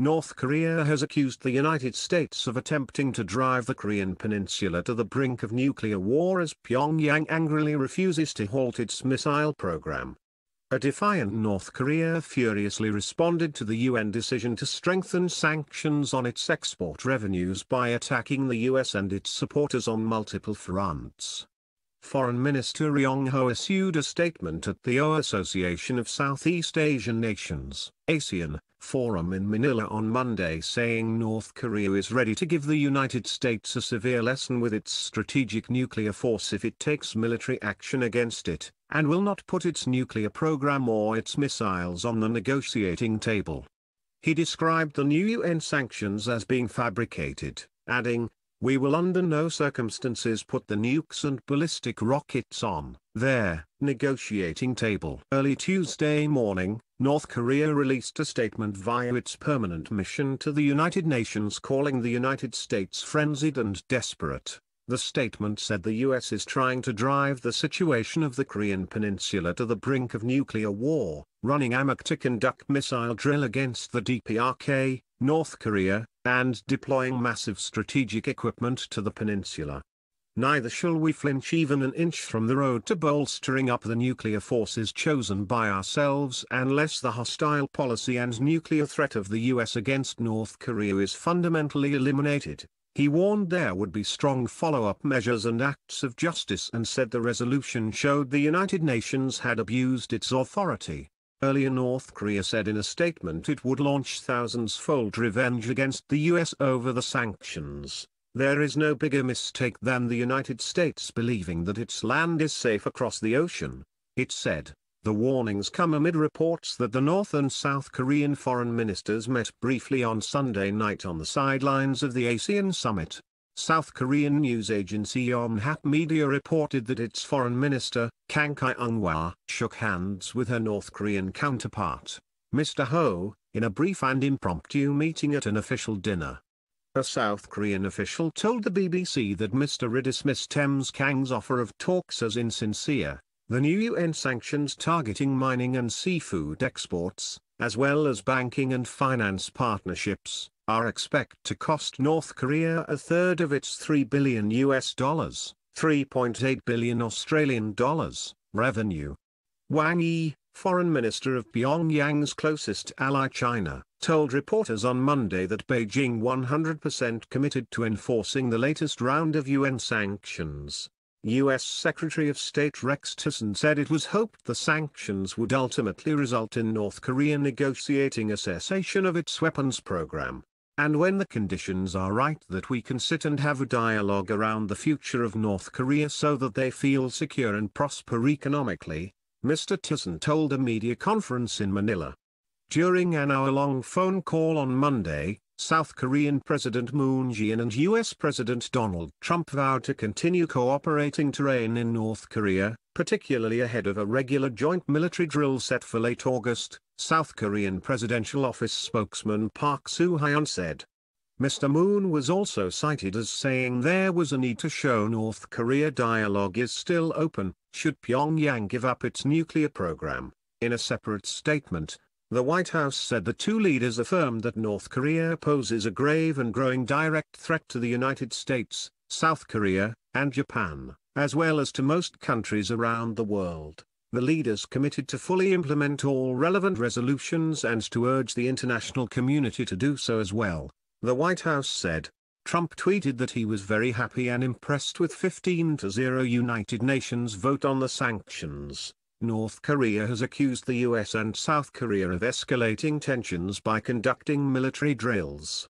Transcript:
North Korea has accused the United States of attempting to drive the Korean peninsula to the brink of nuclear war as Pyongyang angrily refuses to halt its missile program. A defiant North Korea furiously responded to the UN decision to strengthen sanctions on its export revenues by attacking the US and its supporters on multiple fronts. Foreign Minister Jong-Un issued a statement at the Association of Southeast Asian Nations (ASEAN) forum in Manila on Monday, saying North Korea is ready to give the United States a severe lesson with its strategic nuclear force if it takes military action against it, and will not put its nuclear program or its missiles on the negotiating table. He described the new UN sanctions as being fabricated, adding, "We will under no circumstances put the nukes and ballistic rockets on their negotiating table." Early Tuesday morning, North Korea released a statement via its permanent mission to the United Nations calling the United States frenzied and desperate. The statement said the US is trying to drive the situation of the Korean peninsula to the brink of nuclear war, running amok to conduct missile drill against the DPRK, North Korea, and deploying massive strategic equipment to the peninsula. Neither shall we flinch even an inch from the road to bolstering up the nuclear forces chosen by ourselves unless the hostile policy and nuclear threat of the US against North Korea is fundamentally eliminated. He warned there would be strong follow-up measures and acts of justice and said the resolution showed the United Nations had abused its authority. Earlier North Korea said in a statement it would launch thousands-fold revenge against the US over the sanctions. There is no bigger mistake than the United States believing that its land is safe across the ocean, it said. The warnings come amid reports that the North and South Korean foreign ministers met briefly on Sunday night on the sidelines of the ASEAN summit. South Korean news agency Yonhap Media reported that its foreign minister, Kang Kyung-hwa, shook hands with her North Korean counterpart, Mr. Ho, in a brief and impromptu meeting at an official dinner. A South Korean official told the BBC that Mr. Ri dismissed Ms. Kang's offer of talks as insincere. The new UN sanctions targeting mining and seafood exports, as well as banking and finance partnerships, are expected to cost North Korea a third of its $3 billion (3.8 billion Australian dollars) revenue. Wang Yi, foreign minister of Pyongyang's closest ally China, told reporters on Monday that Beijing 100% committed to enforcing the latest round of UN sanctions. U.S. Secretary of State Rex Tillerson said it was hoped the sanctions would ultimately result in North Korea negotiating a cessation of its weapons program, and when the conditions are right that we can sit and have a dialogue around the future of North Korea so that they feel secure and prosper economically, Mr. Tillerson told a media conference in Manila. During an hour-long phone call on Monday, South Korean President Moon Jae-in and U.S. President Donald Trump vowed to continue cooperating to rein in North Korea, particularly ahead of a regular joint military drill set for late August, South Korean Presidential Office spokesman Park Soo-hyun said. Mr. Moon was also cited as saying there was a need to show North Korea dialogue is still open, should Pyongyang give up its nuclear program. In a separate statement, the White House said the two leaders affirmed that North Korea poses a grave and growing direct threat to the United States, South Korea, and Japan, as well as to most countries around the world. The leaders committed to fully implement all relevant resolutions and to urge the international community to do so as well, the White House said. Trump tweeted that he was very happy and impressed with 15-0 United Nations vote on the sanctions. North Korea has accused the US and South Korea of escalating tensions by conducting military drills.